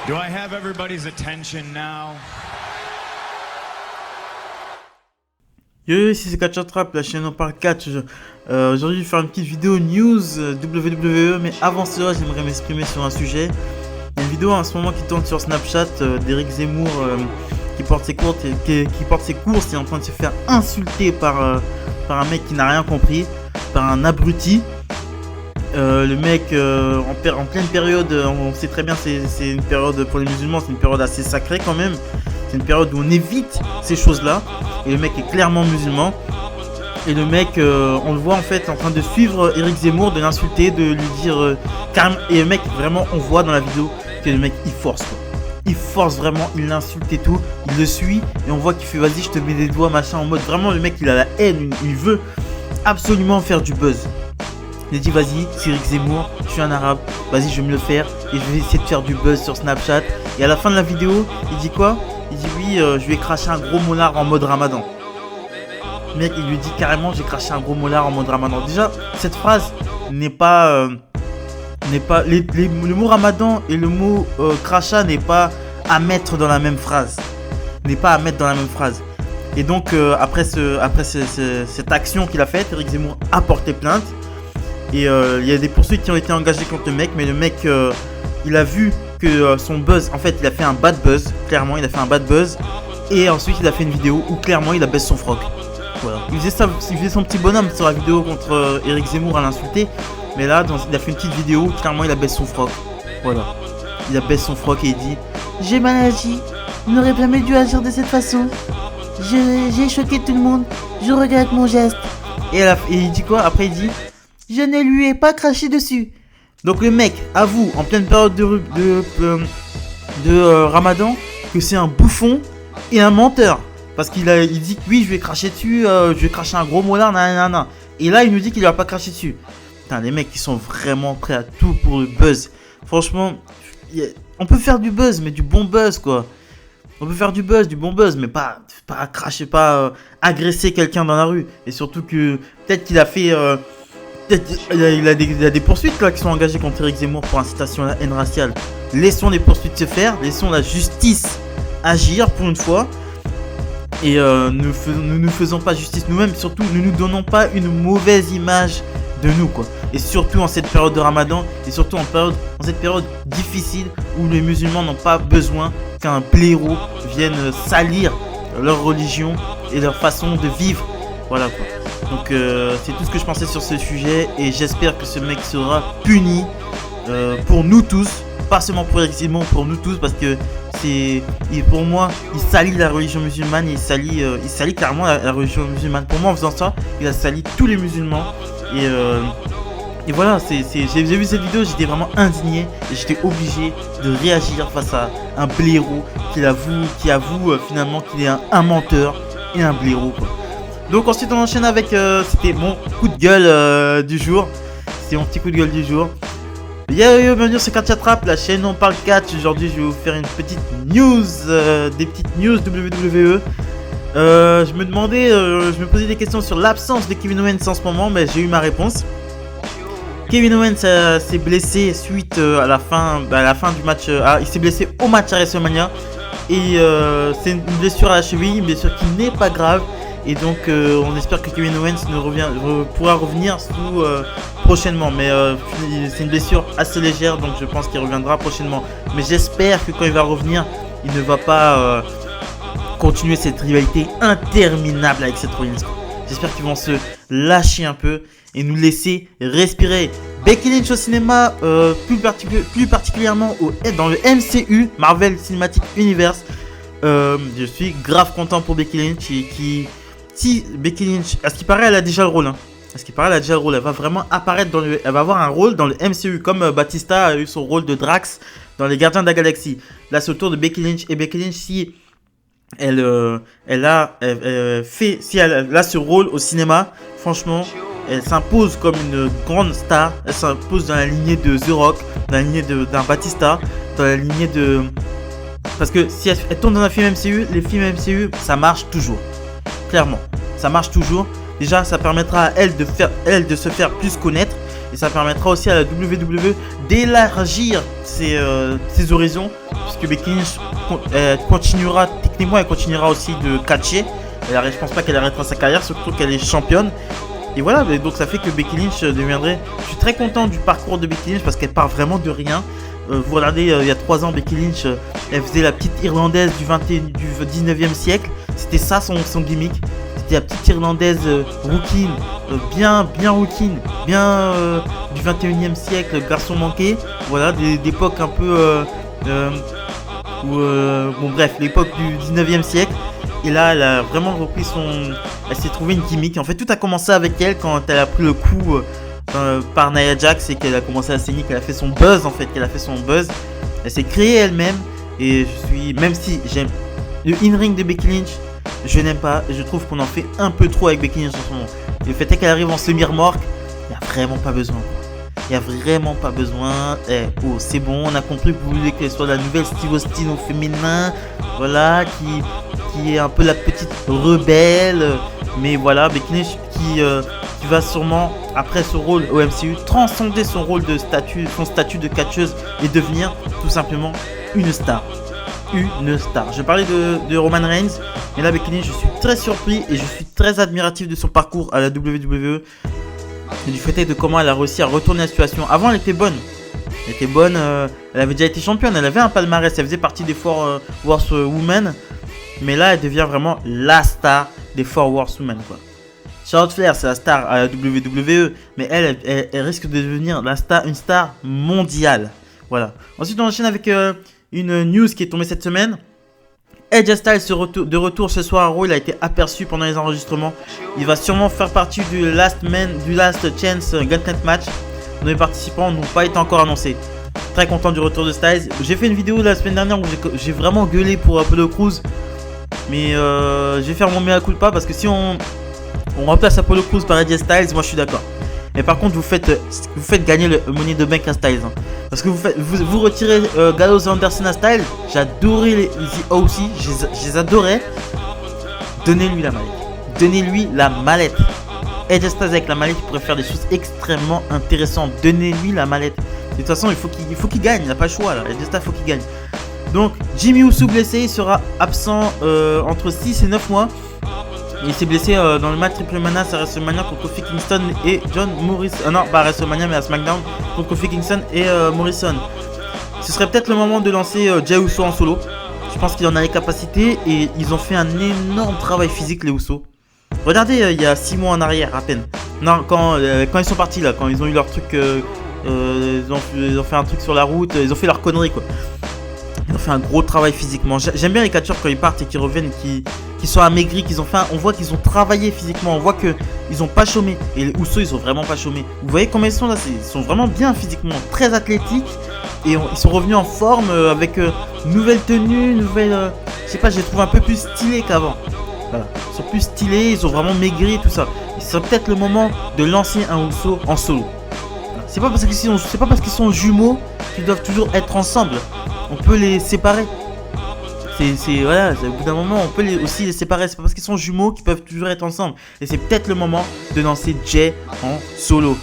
Do I have everybody's attention now? Yo, ici c'est Catch Trap, la chaîne on parle catch. Aujourd'hui je vais faire une petite vidéo news WWE, mais avant cela j'aimerais m'exprimer sur un sujet. Il y a une vidéo en ce moment qui tourne sur Snapchat d'Éric Zemmour qui porte ses courses et est en train de se faire insulter par un mec qui n'a rien compris, par un abruti. Le mec en pleine période, on sait très bien c'est une période pour les musulmans, c'est une période assez sacrée quand même. C'est une période où on évite ces choses-là. Et le mec est clairement musulman. Et le mec, on le voit en fait en train de suivre Éric Zemmour, de l'insulter, de lui dire calme. Et le mec, vraiment, on voit dans la vidéo que le mec il force quoi. Il force vraiment, il l'insulte et tout. Il le suit et on voit qu'il fait vas-y, je te mets des doigts, machin. En mode vraiment, le mec il a la haine, il veut absolument faire du buzz. Il a dit vas-y, c'est Éric Zemmour, je suis un arabe, vas-y, je vais me le faire et je vais essayer de faire du buzz sur Snapchat. Et à la fin de la vidéo, il dit quoi? Il dit oui, je lui ai craché un gros molar en mode ramadan. Le mec, il lui dit carrément, j'ai craché un gros molar en mode ramadan. Déjà, cette phrase n'est pas... le mot ramadan et le mot crachat n'est pas à mettre dans la même phrase. Et donc, après cette action qu'il a faite, Éric Zemmour a porté plainte. Et il y a des poursuites qui ont été engagées contre le mec, mais le mec, il a vu que son buzz, en fait, il a fait un bad buzz, clairement, il a fait un bad buzz. Et ensuite, il a fait une vidéo où clairement, il a baissé son froc. Voilà. Il faisait son petit bonhomme sur la vidéo contre Éric Zemmour à l'insulter. Mais là, il a fait une petite vidéo où clairement, il a baissé son froc. Voilà. Il a baissé son froc et il dit j'ai mal agi, je n'aurais jamais dû agir de cette façon. J'ai choqué tout le monde, je regrette mon geste. Et il dit quoi? Après, il dit je ne lui ai pas craché dessus. Donc le mec avoue en pleine période de Ramadan que c'est un bouffon et un menteur. Parce qu'il dit que oui, je lui ai craché dessus, je lui ai craché un gros molar, nanana. Et là, il nous dit qu'il lui a pas craché dessus. Putain, les mecs, ils sont vraiment prêts à tout pour le buzz. Franchement, on peut faire du buzz, mais du bon buzz, quoi. On peut faire du bon buzz, mais pas cracher, pas agresser quelqu'un dans la rue. Et surtout que peut-être qu'il a fait... il a des poursuites là qui sont engagées contre Éric Zemmour pour incitation à la haine raciale. Laissons les poursuites se faire, laissons la justice agir pour une fois. Et ne faisons pas justice nous-mêmes, surtout ne nous donnons pas une mauvaise image de nous quoi. Et surtout en cette période de Ramadan, et surtout en cette période difficile où les musulmans n'ont pas besoin qu'un blaireau vienne salir leur religion et leur façon de vivre. Voilà quoi. Donc c'est tout ce que je pensais sur ce sujet et j'espère que ce mec sera puni pour nous tous, pas seulement pour Éric Zemmour, pour nous tous parce que pour moi il salit la religion musulmane, il salit clairement la religion musulmane. Pour moi en faisant ça, il a sali tous les musulmans et voilà, j'ai vu cette vidéo, j'étais vraiment indigné et j'étais obligé de réagir face à un blaireau qui avoue finalement qu'il est un menteur et un blaireau quoi. Donc ensuite on enchaîne avec, c'était mon coup de gueule du jour. C'était mon petit coup de gueule du jour. Bienvenue sur Catch Trap, la chaîne où on parle catch. Aujourd'hui je vais vous faire une petite news, des petites news WWE. Je me posais des questions sur l'absence de Kevin Owens en ce moment, mais j'ai eu ma réponse. Kevin Owens s'est blessé suite à la fin du match. Il s'est blessé au match à WrestleMania. Et c'est une blessure à la cheville, une blessure qui n'est pas grave. Et donc on espère que Kevin Owens pourra revenir prochainement. Mais c'est une blessure assez légère, donc je pense qu'il reviendra prochainement. Mais j'espère que quand il va revenir, il ne va pas continuer cette rivalité interminable avec Seth Rollins. J'espère qu'ils vont se lâcher un peu et nous laisser respirer. Becky Lynch au cinéma, plus particulièrement dans le MCU, Marvel Cinematic Universe. Je suis grave content pour Becky Lynch si Becky Lynch, à ce qui paraît, elle a déjà le rôle. Elle va vraiment apparaître elle va avoir un rôle dans le MCU, comme Batista a eu son rôle de Drax dans les Gardiens de la Galaxie. Là, c'est au tour de Becky Lynch. Et Becky Lynch, si elle a ce rôle au cinéma, franchement, elle s'impose comme une grande star. Elle s'impose dans la lignée de The Rock, dans la lignée d'un Batista, dans la lignée de... Parce que si elle tourne dans un film MCU, les films MCU, ça marche toujours. Clairement, ça marche toujours. Déjà, ça permettra à elle de se faire plus connaître. et ça permettra aussi à la WWE d'élargir ses horizons, puisque Becky Lynch continuera, techniquement elle continuera aussi de catcher. Je pense pas qu'elle arrêtera sa carrière, surtout qu'elle est championne. Et voilà, donc ça fait que Becky Lynch deviendrait... Je suis très content du parcours de Becky Lynch parce qu'elle part vraiment de rien. Vous regardez, il y a 3 ans, Becky Lynch, elle faisait la petite irlandaise du 19e siècle. C'était ça son gimmick. C'était la petite irlandaise rouquine, bien rouquine, bien du 21e siècle, garçon manqué. Voilà, d'époque un peu... bon bref, l'époque du 19e siècle. Et là, elle a vraiment repris elle s'est trouvée une gimmick. En fait, tout a commencé avec elle quand elle a pris le coup par Nia Jax et qu'elle a commencé à saigner, qu'elle a fait son buzz en fait, Elle s'est créée elle-même et même si j'aime le in-ring de Becky Lynch, je n'aime pas. Je trouve qu'on en fait un peu trop avec Becky Lynch en ce moment. Le fait est qu'elle arrive en semi-remorque, il n'y a vraiment pas besoin. Il n'y a vraiment pas besoin. C'est bon, on a compris que vous voulez qu'elle soit la nouvelle Steve Austin au féminin. Voilà, qui est un peu la petite rebelle. Mais voilà, Becky Lynch qui va sûrement, après ce rôle au MCU, transcender son rôle de son statut de catcheuse et devenir tout simplement une star. Je parlais de Roman Reigns, mais là Becky Lynch, je suis très surpris et je suis très admiratif de son parcours à la WWE. Et du fait de comment elle a réussi à retourner la situation. Avant, elle était bonne. Elle avait déjà été championne. Elle avait un palmarès. Elle faisait partie des 4 Horsewomen. Mais là, elle devient vraiment la star des 4 Horsewomen, quoi. Charlotte Flair, c'est la star à la WWE. Mais elle risque de devenir une star mondiale. Voilà. Ensuite, on enchaîne avec une news qui est tombée cette semaine. AJ Styles de retour ce soir à Raw, il a été aperçu pendant les enregistrements. Il va sûrement faire partie du Last Chance Gauntlet Match, dont les participants n'ont pas été encore annoncés. Très content du retour de Styles. J'ai fait une vidéo la semaine dernière où j'ai vraiment gueulé pour Apollo Crews. Mais je vais faire mon mea culpa parce que si on remplace Apollo Crews par AJ Styles, moi je suis d'accord. Mais par contre, vous faites gagner le Money in the Bank à Styles. Hein. Parce que vous retirez Gallows et Anderson à Styles. J'adorais les OC, je les adorais. Donnez-lui la mallette. AJ Styles avec la mallette, il pourrait faire des choses extrêmement intéressantes. Donnez-lui la mallette. De toute façon, il faut qu'il gagne, il n'a pas le choix là. AJ Styles, il faut qu'il gagne. Donc, Jimmy Uso blessé, il sera absent entre 6 et 9 mois. Il s'est blessé dans le match Triple Menace à WrestleMania contre Kofi Kingston et John Morrison. Non, pas à WrestleMania mais à SmackDown contre Kofi Kingston et Morrison. Ce serait peut-être le moment de lancer Jey Uso en solo. Je pense qu'il en a les capacités et ils ont fait un énorme travail physique les Uso. Regardez il y a 6 mois en arrière à peine. Non, quand ils sont partis là, quand ils ont eu leur truc, ils ont fait un truc sur la route, ils ont fait leur connerie quoi. Ils ont fait un gros travail physiquement. J'aime bien les catcheurs quand ils partent et qu'ils reviennent, qui sont amaigris, on voit qu'ils ont travaillé physiquement, on voit qu'ils ont pas chômé. Et les Usos, ils ont vraiment pas chômé. Vous voyez comment ils sont là, ils sont vraiment bien physiquement, très athlétiques. Et ils sont revenus en forme avec nouvelle tenue, je sais pas, je les trouve un peu plus stylés qu'avant. Voilà, ils sont plus stylés, ils ont vraiment maigri et tout ça. Et c'est peut-être le moment de lancer un Uso en solo. Voilà. C'est pas parce qu'ils sont jumeaux qu'ils doivent toujours être ensemble. On peut les séparer. Voilà, au bout d'un moment, on peut aussi les séparer. C'est pas parce qu'ils sont jumeaux qu'ils peuvent toujours être ensemble. Et c'est peut-être le moment de lancer Jey en solo.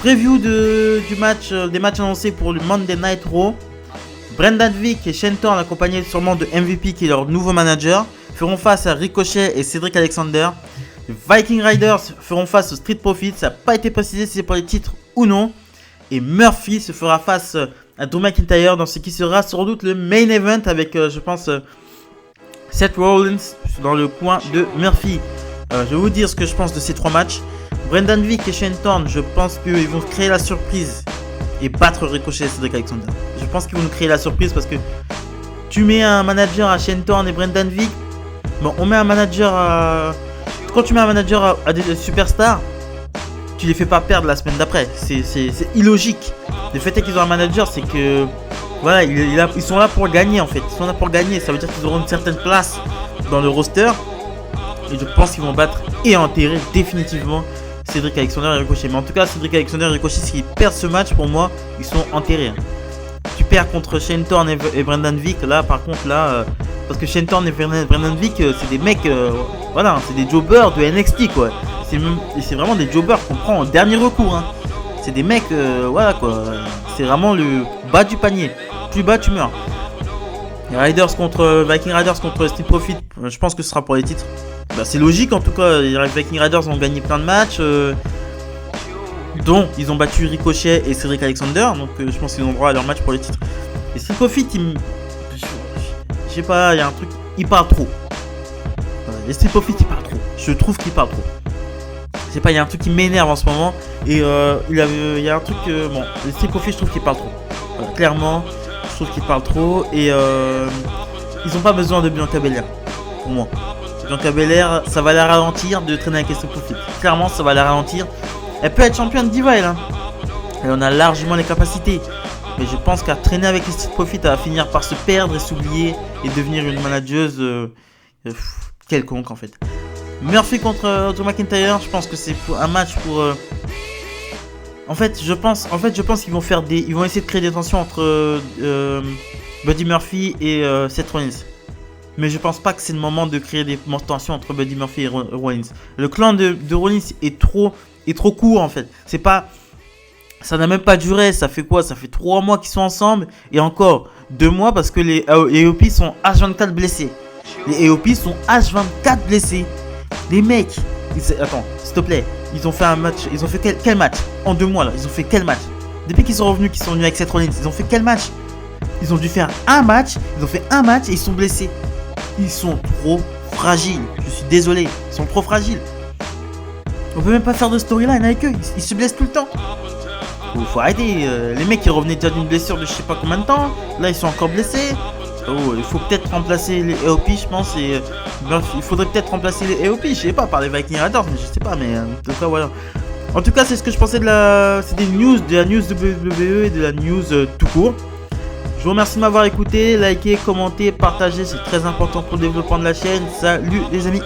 Preview des matchs annoncés pour le Monday Night Raw. Brendan Vick et Shane Thorne, accompagnés sûrement de MVP qui est leur nouveau manager, feront face à Ricochet et Cedric Alexander. Les Viking Riders feront face aux Street Profits. Ça n'a pas été précisé si c'est pour les titres ou non. Et Murphy se fera face à Drew McIntyre dans ce qui sera sans doute le main event avec, je pense, Seth Rollins dans le coin de Murphy. Je vais vous dire ce que je pense de ces 3 matchs. Brendan Vick et Shane Thorne, je pense qu'ils vont créer la surprise et battre Ricochet et Cedric Alexander. Je pense qu'ils vont nous créer la surprise parce que tu mets un manager à Shane Thorne et Brendan Vick. Bon, on met un manager à... Quand tu mets un manager à des superstars, tu les fais pas perdre la semaine d'après. C'est illogique. Le fait est qu'ils ont un manager, c'est que voilà, ils sont là pour gagner en fait. Ils sont là pour gagner. Ça veut dire qu'ils auront une certaine place dans le roster. Et je pense qu'ils vont battre et enterrer définitivement Cedric Alexander et Ricochet. Mais en tout cas, Cedric Alexander et Ricochet, s'ils perdent ce match, pour moi, ils sont enterrés. Tu perds contre Shane Thorne et Brendan Vick. Là, par contre, parce que Shane Thorne et Brendan Vick, c'est des mecs, voilà, c'est des jobbers de NXT quoi. C'est vraiment des jobbers qu'on prend en dernier recours. Hein. C'est des mecs, voilà quoi. C'est vraiment le bas du panier. Plus bas, tu meurs. Riders contre Viking Riders contre Street Profit. Je pense que ce sera pour les titres. Bah, c'est logique en tout cas. Les Viking Riders ont gagné plein de matchs. Dont ils ont battu Ricochet et Cedric Alexander. Donc je pense qu'ils ont droit à leur match pour les titres. Et Street Profit, je sais pas, il y a un truc. Il parle trop. Les Street Profit, il parle trop. Je trouve qu'il parle trop. Je sais pas, il y a un truc qui m'énerve en ce moment. Et il y a un truc. Bon, les Street Profit, je trouve qu'il parle trop. Clairement, je trouve qu'il parle trop. Et ils ont pas besoin de Bianca Belair. Pour moi. Bianca Belair, ça va la ralentir de traîner avec les Street Profit. Clairement, ça va la ralentir. Elle peut être championne Diva, elle. Hein. Elle en a largement les capacités. Mais je pense qu'à traîner avec les Street Profit, elle va finir par se perdre et s'oublier. Et devenir une manageuse quelconque en fait. Murphy contre Drew McIntyre, je pense que c'est un match pour. En fait, je pense qu'ils vont faire ils vont essayer de créer des tensions entre Buddy Murphy et Seth Rollins. Mais je pense pas que c'est le moment de créer des tensions entre Buddy Murphy et Rollins. Le clan de Rollins est trop court en fait. C'est pas, ça n'a même pas duré. Ça fait quoi? Ça fait 3 mois qu'ils sont ensemble et encore 2 mois parce que les AOP sont H24 blessés. Les AOP sont H24 blessés. Les mecs, attends, s'il te plaît, ils ont fait un match. Ils ont fait quel match? En 2 mois là, ils ont fait quel match? Depuis qu'ils sont revenus, qu'ils sont venus avec Seth Rollins, ils ont fait quel match? Ils ont dû faire un match. Ils ont fait un match et ils sont blessés. Ils sont trop fragiles. Je suis désolé, ils sont trop fragiles. On peut même pas faire de storyline avec eux. Ils se blessent tout le temps. Faut arrêter. Les mecs ils revenaient déjà d'une blessure de je sais pas combien de temps. Là ils sont encore blessés. Oh, il faut peut-être remplacer les AOP, je pense. Et il faudrait peut-être remplacer les AOP, je sais pas, par les Viking Raiders, mais je sais pas, mais en tout cas, voilà. En tout cas, c'est ce que je pensais de la news WWE et de la news tout court. Je vous remercie de m'avoir écouté, likez, commentez, partagez, c'est très important pour le développement de la chaîne. Salut les amis.